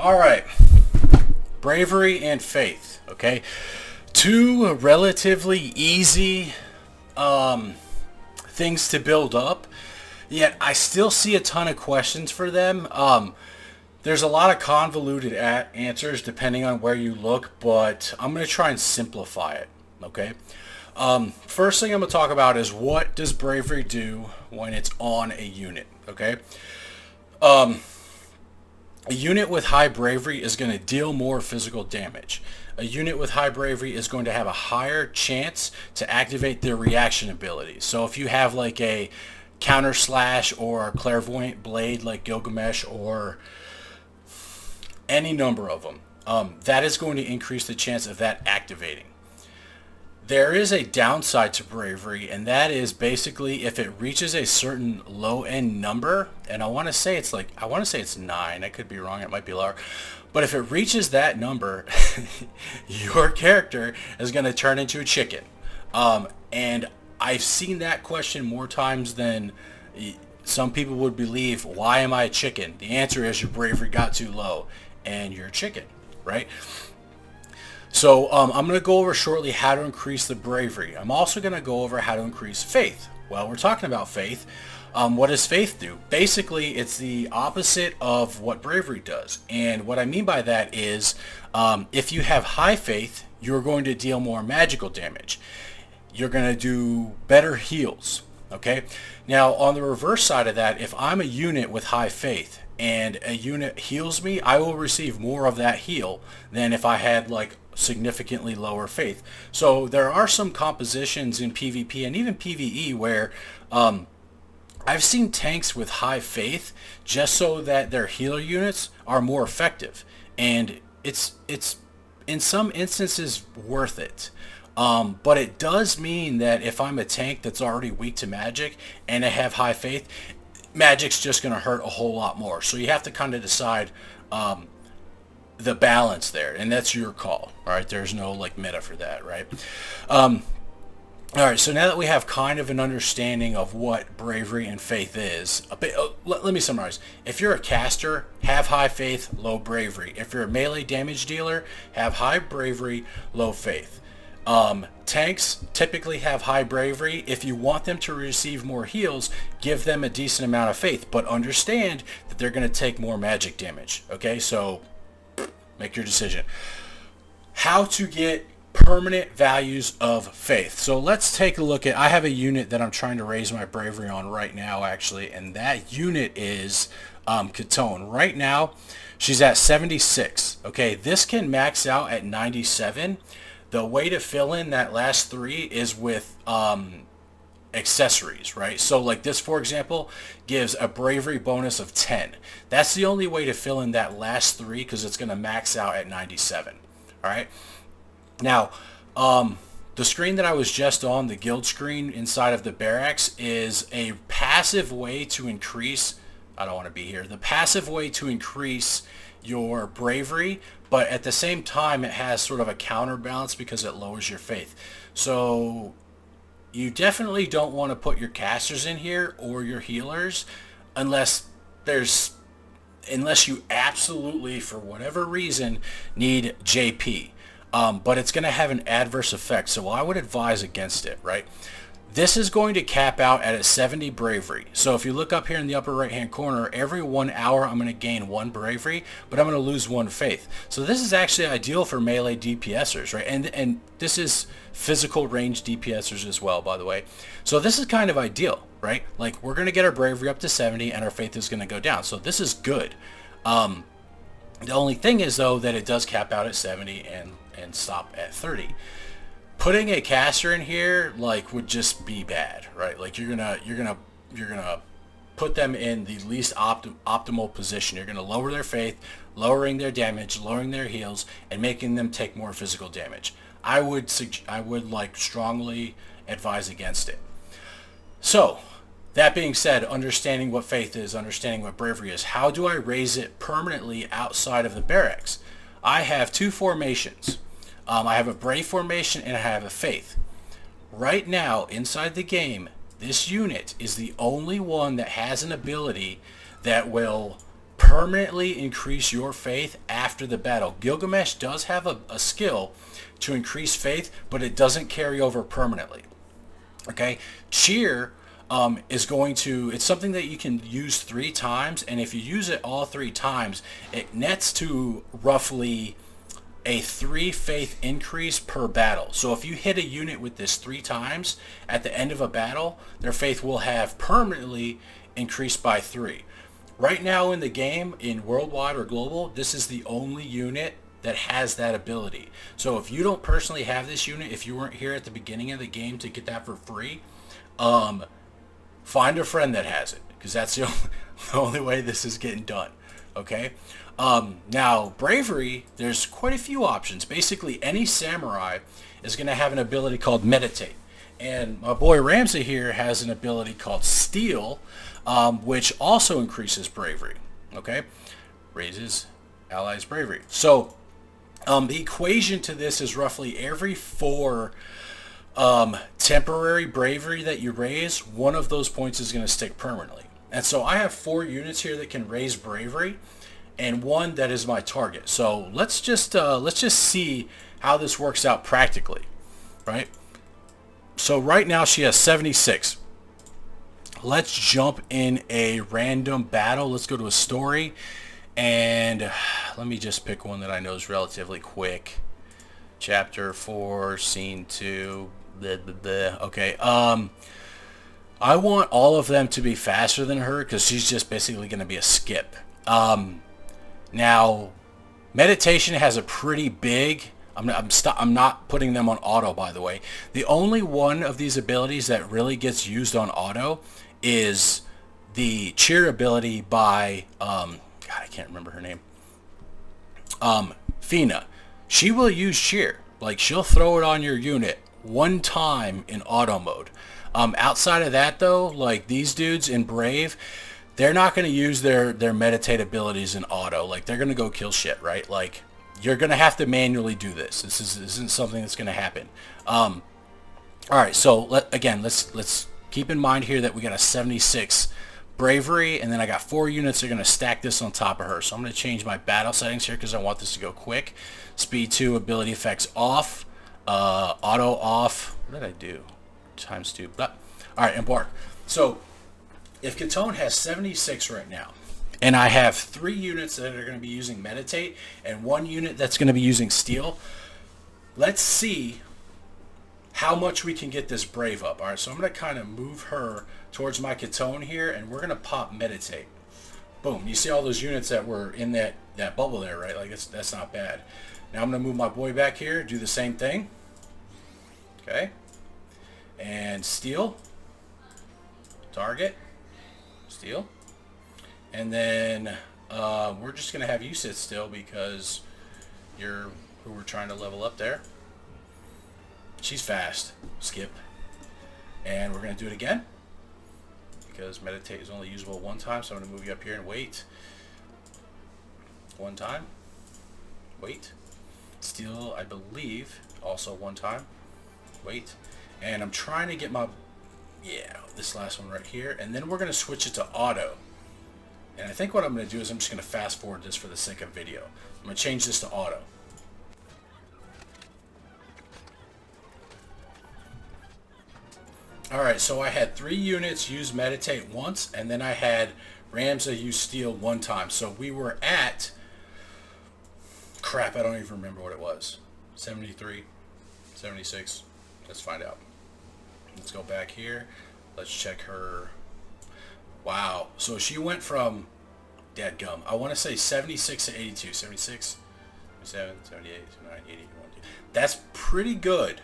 All right. Bravery and faith. Okay. Two relatively easy things to build up, yet I still see a ton of questions for them. There's a lot of convoluted answers depending on where you look, but I'm going to try and simplify it. Okay. First thing I'm going to talk about is what does bravery do when it's on a unit. Okay. A unit with high bravery is going to deal more physical damage. A unit with high bravery is going to have a higher chance to activate their reaction ability. So if you have like a counter slash or a clairvoyant blade like Gilgamesh or any number of them, that is going to increase the chance of that activating. There is a downside to bravery, and that is basically if it reaches a certain low end number, and I want to say it's 9. I could be wrong. It might be lower. But if it reaches that number, your character is going to turn into a chicken. And I've seen that question more times than some people would believe. Why am I a chicken? The answer is your bravery got too low, and you're a chicken, right? So I'm going to go over shortly how to increase the bravery. I'm also going to go over how to increase faith. Well, we're talking about faith. What does faith do? Basically, it's the opposite of what bravery does. And what I mean by that is if you have high faith, you're going to deal more magical damage. You're going to do better heals. Okay. Now, on the reverse side of that, if I'm a unit with high faith and a unit heals me, I will receive more of that heal than if I had like significantly lower faith. So there are some compositions in PvP and even PvE where I've seen tanks with high faith just so that their healer units are more effective, and it's in some instances worth it. But it does mean that if I'm a tank that's already weak to magic and I have high faith, magic's just going to hurt a whole lot more. So you have to kind of decide the balance there, and that's your call. All right, there's no like meta for that, right? All right, so now that we have kind of an understanding of what bravery and faith is, let me summarize. If you're a caster, have high faith, low bravery. If you're a melee damage dealer, have high bravery, low faith. Tanks typically have high bravery. If you want them to receive more heals, give them a decent amount of faith, but understand that they're going to take more magic damage. Okay, so make your decision. How to get permanent values of faith. So let's take a look at, I have a unit that I'm trying to raise my bravery on right now actually, and that unit is Katone. Right now, she's at 76. Okay, this can max out at 97. The way to fill in that last 3 is with accessories, right? So like this, for example, gives a bravery bonus of 10. That's the only way to fill in that last 3 because it's going to max out at 97. All right. Now, the screen that I was just on, the guild screen inside of the barracks, is a passive way to increase, I don't want to be here, the passive way to increase your bravery, but at the same time it has sort of a counterbalance because it lowers your faith. So you definitely don't want to put your casters in here or your healers unless you absolutely, for whatever reason, need JP. But it's going to have an adverse effect, so I would advise against it, right? This is going to cap out at a 70 bravery. So if you look up here in the upper right-hand corner, every 1 hour I'm going to gain 1 bravery, but I'm going to lose 1 faith. So this is actually ideal for melee DPSers, right? And this is physical range DPSers as well, by the way. So this is kind of ideal, right? Like, we're going to get our bravery up to 70, and our faith is going to go down. So this is good. The only thing is, though, that it does cap out at 70 and stop at 30. Putting a caster in here like would just be bad, right? Like you're gonna put them in the least optimal position. You're gonna lower their faith, lowering their damage, lowering their heals, and making them take more physical damage. I would like strongly advise against it. So that being said, understanding what faith is, understanding what bravery is, how do I raise it permanently outside of the barracks? I have 2 formations. I have a brave formation and I have a faith. Right now, inside the game, this unit is the only one that has an ability that will permanently increase your faith after the battle. Gilgamesh does have a skill to increase faith, but it doesn't carry over permanently. Okay, cheer is going to, it's something that you can use 3 times, and if you use it all 3 times, it nets to roughly a 3 faith increase per battle. So if you hit a unit with this 3 times at the end of a battle, their faith will have permanently increased by 3. Right now in the game, in worldwide or global, this is the only unit that has that ability. So if you don't personally have this unit, if you weren't here at the beginning of the game to get that for free, find a friend that has it, because that's the only way this is getting done. Okay. Now bravery, there's quite a few options. Basically any samurai is going to have an ability called meditate, and my boy Ramsey here has an ability called steal, which also increases bravery. Okay, raises allies' bravery. So the equation to this is roughly every 4 temporary bravery that you raise, one of those points is going to stick permanently. And so I have 4 units here that can raise bravery, and 1 that is my target. So let's just see how this works out practically, right? So right now she has 76. Let's jump in a random battle. Let's go to a story, and let me just pick one that I know is relatively quick. Chapter 4, scene 2. Blah, blah, blah. Okay. I want all of them to be faster than her, because she's just basically going to be a skip. Now, meditation has a pretty big, I'm not putting them on auto, by the way. The only one of these abilities that really gets used on auto is the cheer ability by, God, I can't remember her name. FINA. She will use cheer. Like, she'll throw it on your unit 1 time in auto mode. Outside of that, though, like these dudes in Brave, they're not going to use their meditate abilities in auto. Like, they're going to go kill shit, right? Like, you're going to have to manually do this. This isn't something that's going to happen. All right, so let's keep in mind here that we got a 76 bravery, and then I got 4 units that are going to stack this on top of her. So I'm going to change my battle settings here because I want this to go quick. Speed 2, ability effects off, auto off. What did I do? Times 2. All right, embark. So if Katone has 76 right now, and I have 3 units that are going to be using meditate and 1 unit that's going to be using steal, let's see how much we can get this brave up. All right, so I'm going to kind of move her towards my Katone here, and we're going to pop meditate. Boom. You see all those units that were in that bubble there, right? Like, that's not bad. Now I'm going to move my boy back here, do the same thing. Okay. And steal. Target. Steal. And then we're just going to have you sit still because you're who we're trying to level up there. She's fast. Skip. And we're going to do it again because meditate is only usable 1 time, so I'm going to move you up here and wait. 1 time. Wait. Steal, I believe, also 1 time. Wait. And I'm trying to get my, this last one right here. And then we're going to switch it to auto. And I think what I'm going to do is I'm just going to fast forward this for the sake of video. I'm going to change this to auto. Alright, so I had 3 units use meditate once, and then I had Ramza use steal 1 time. So we were at, crap, I don't even remember what it was. 73, 76. Let's find out. Let's go back here. Let's check her. Wow. So she went from, dadgum, I want to say 76 to 82. 76, 77, 78, 79, 80, 81. That's pretty good.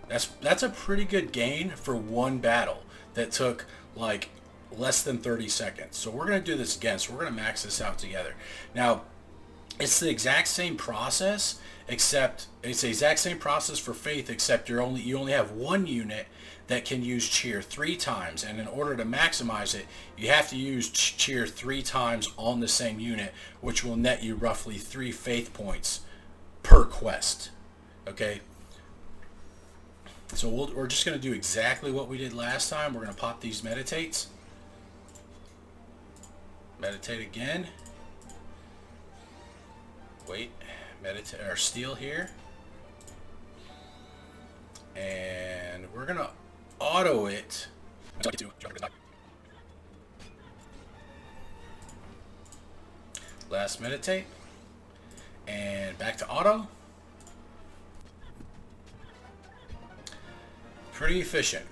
That's a pretty good gain for 1 battle that took like less than 30 seconds. So we're going to do this again. So we're going to max this out together. Now, it's the exact same process, except it's the exact same process for Faith, except you only have 1 unit that can use cheer 3 times, and in order to maximize it, you have to use cheer 3 times on the same unit, which will net you roughly 3 Faith points per quest. Okay. So we're just going to do exactly what we did last time. We're going to pop these meditates. Meditate again. wait, meditate or steal here. And we're gonna auto it. Last meditate. And back to auto. Pretty efficient.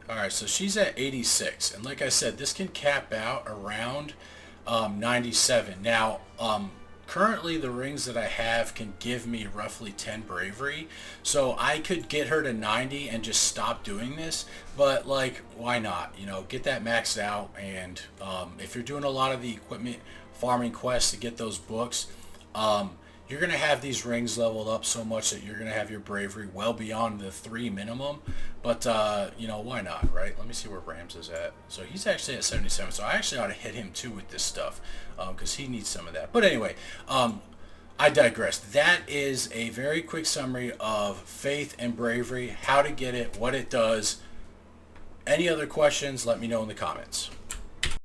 Alright, so she's at 86, and like I said, this can cap out around 97. Now, currently the rings that I have can give me roughly 10 bravery, so I could get her to 90 and just stop doing this, but like, why not? You know, get that maxed out, and if you're doing a lot of the equipment farming quests to get those books, you're going to have these rings leveled up so much that you're going to have your bravery well beyond the 3 minimum. But, you know, why not, right? Let me see where Rams is at. So he's actually at 77. So I actually ought to hit him too with this stuff because he needs some of that. But anyway, I digress. That is a very quick summary of Faith and Bravery, how to get it, what it does. Any other questions, let me know in the comments.